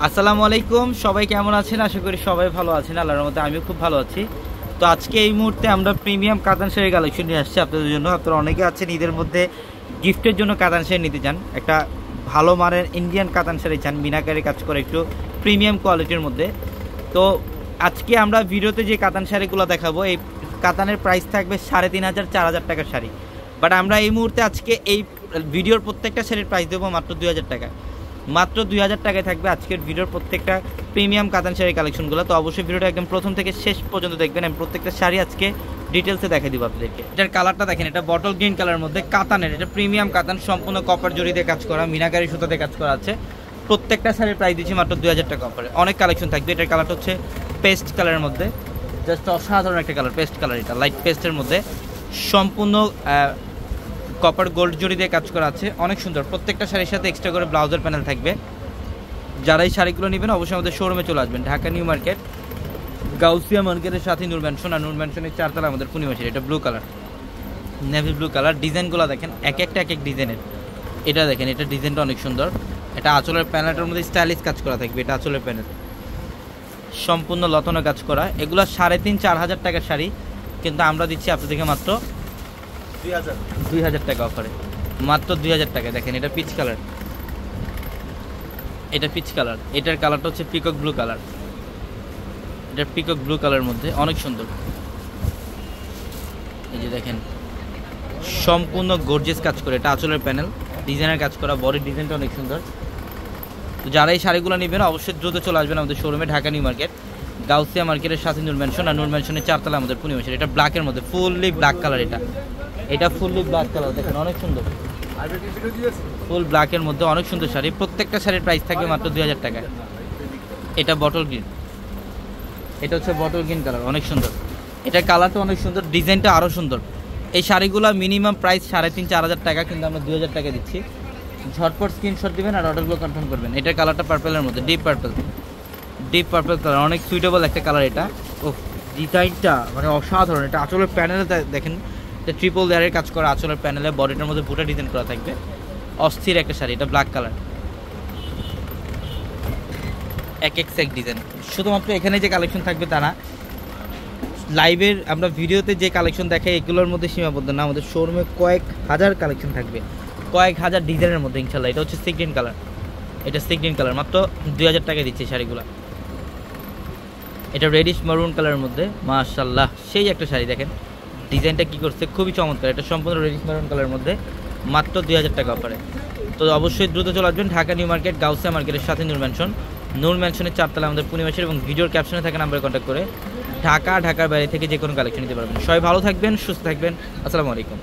আসসালামু আলাইকুম, সবাই কেমন আছেন? আশা করি সবাই ভালো আছেন। আল্লাহর রহমতে আমিও খুব ভালো আছি। তো আজকে এই মুহূর্তে আমরা প্রিমিয়াম কাতান শাড়ির কালেকশন নিয়ে আসছি আপনাদের জন্য। আপনারা অনেকে আছেন ঈদের মধ্যে গিফটের জন্য কাতান শাড়ি নিতে চান, একটা ভালো মানের ইন্ডিয়ান কাতান শাড়ি চান, মিনাকারি কাজ করে একটু প্রিমিয়াম কোয়ালিটির মধ্যে। তো আজকে আমরা ভিডিওতে যে কাতান শাড়িগুলো দেখাবো, এই কাতানের প্রাইস থাকবে 3500 4000 টাকার শাড়ি। বাট আমরা এই মুহূর্তে আজকে এই ভিডিওর প্রত্যেকটা শাড়ির প্রাইস দেবো মাত্র 2000 টাকা। মাত্র 2000 টাকায় থাকবে আজকের ভিডিওর প্রত্যেকটা প্রিমিয়াম কাতান শাড়ির কালেকশনগুলো। তো অবশ্যই ভিডিওটা একদম প্রথম থেকে শেষ পর্যন্ত দেখবেন। আমি প্রত্যেকটা শাড়ি আজকে ডিটেলসে দেখাই দিব আপনাদেরকে। এটার কালারটা দেখেন, এটা বটল গ্রিন কালারের মধ্যে কাতানের, এটা প্রিমিয়াম কাতান, সম্পূর্ণ কপার জরি দিয়ে কাজ করা, মিনাকারি সুতাতে কাজ করা আছে। প্রত্যেকটা শাড়ির প্রাইস দিচ্ছি মাত্র 2000 টাকা অফারে। অনেক কালেকশন থাকবে। এটার কালারটা হচ্ছে পেস্ট কালারের মধ্যে, জাস্ট অসাধারণ একটা কালার, পেস্ট কালার। এটা লাইট পেস্টের মধ্যে সম্পূর্ণ কপার গোল্ড জরি দিয়ে কাজ করা আছে, অনেক সুন্দর। প্রত্যেকটা শাড়ির সাথে এক্সট্রা করে ব্লাউজের প্যানেল থাকবে। যারা এই শাড়িগুলো নেবেন অবশ্যই আমাদের শোরুমে চলে আসবেন, ঢাকা নিউ মার্কেট, গাউসিয়া মার্কেটের সাথে নূর ম্যানশন, আর নূর ম্যানশনের 4 তলা আমাদের পূর্ণিমাশাড়ি। এটা blue colour, navy blue colour. ডিজাইনগুলো দেখেন এক এক ডিজাইনের। এটা দেখেন, এটা ডিজাইনটা অনেক সুন্দর। এটা আঁচলের প্যানেলটার মধ্যে স্টাইলিশ কাজ করা থাকবে। এটা আঁচলের প্যানেল সম্পূর্ণ লতনা কাজ করা। এগুলো 3500-4000 টাকার শাড়ি, কিন্তু আমরা দিচ্ছি আপনাদেরকে মাত্র 2000 টাকা অফারে। মাত্র 2000 টাকা। দেখেন এটা পিচ কালার, এটা পিচ কালার। এটার কালারটা হচ্ছে পিকক ব্লু কালার। এটা পিকক ব্লু কালারের মধ্যে অনেক সুন্দর। এই যে দেখেন সম্পূর্ণ গর্জিয়াস কাজ করে। এটা আঁচলের প্যানেল, ডিজাইনের কাজ করা, বডির ডিজাইনটা অনেক সুন্দর। তো যারা এই শাড়িগুলো নেবেন অবশ্যই দ্রুত চলে আসবেন আমাদের শোরুমে, ঢাকা নিউ মার্কেট, গাউসিয়া মার্কেটের সাথে নূর ম্যানশন, আর নূর ম্যানশনের 4 তলা আমাদের পূর্ণিমাশাড়ি। এটা ব্ল্যাকের মধ্যে, ফুললি ব্ল্যাক কালার। এটা ফুললি ব্ল্যাক কালার, দেখেন অনেক সুন্দর, ফুল ব্ল্যাকের মধ্যে অনেক সুন্দর শাড়ি। প্রত্যেকটা শাড়ির প্রাইস থাকবে মাত্র 2000 টাকায়। এটা বটল গ্রিন, এটা হচ্ছে বটল গ্রিন কালার, অনেক সুন্দর। এটা কালারটা অনেক সুন্দর, ডিজাইনটা আরও সুন্দর। এই শাড়িগুলো মিনিমাম প্রাইস 3500-4000 টাকা, কিন্তু আমরা 2000 টাকা দিচ্ছি। ঝটপট স্ক্রিনশট দিবেন আর অর্ডারগুলো কনফার্ম করবেন। এটার কালারটা পার্পেলের মধ্যে, ডিপ পার্পেল কালার, অনেক সুইটেবল একটা কালার এটা। ও ডিজাইনটা মানে অসাধারণ। এটা আঁচলের প্যানেলে দেখেন, এটা ট্রিপল লেয়ারের কাজ করা আঁচলের প্যানেলে, বডিটার মধ্যে বুটা ডিজাইন করা থাকবে, অস্থির একটা শাড়ি। এটা ব্ল্যাক কালার, এক ডিজাইন। শুধুমাত্র এখানে যে কালেকশন থাকবে তা না, লাইভের আমরা ভিডিওতে যে কালেকশন দেখাই এগুলোর মধ্যে সীমাবদ্ধ না, আমাদের শোরুমে কয়েক হাজার কালেকশন থাকবে, কয়েক হাজার ডিজাইনের মধ্যে ইনশাল্লাহ। এটা হচ্ছে সিগ্রিন কালার, এটা সিগ্রিন কালার, মাত্র 2000 টাকায় দিচ্ছে শাড়িগুলো। এটা রেডিশ মারুন কালারের মধ্যে, মাশাআল্লাহ সেই একটা শাড়ি। দেখেন ডিজাইনটা কি করছে, খুবই চমৎকার। এটা সম্পূর্ণ রেডিশ মারুন কালারের মধ্যে, মাত্র 2000 টাকা অফারে। তো অবশ্যই দ্রুত চলে আসবেন, ঢাকা নিউ মার্কেট, গাউসিয়া মার্কেটের সাথে নূর ম্যানশনের 4 তলা আমাদের পূর্ণিমাশাড়ি, এবং ভিডিওর ক্যাপশনে থাকা নাম্বারে কন্ট্যাক্ট করে ঢাকার বাইরে থেকে যে কোনো কালেকশন নিতে পারবেন। সবাই ভালো থাকবেন, সুস্থ থাকবেন। আসসালামু আলাইকুম।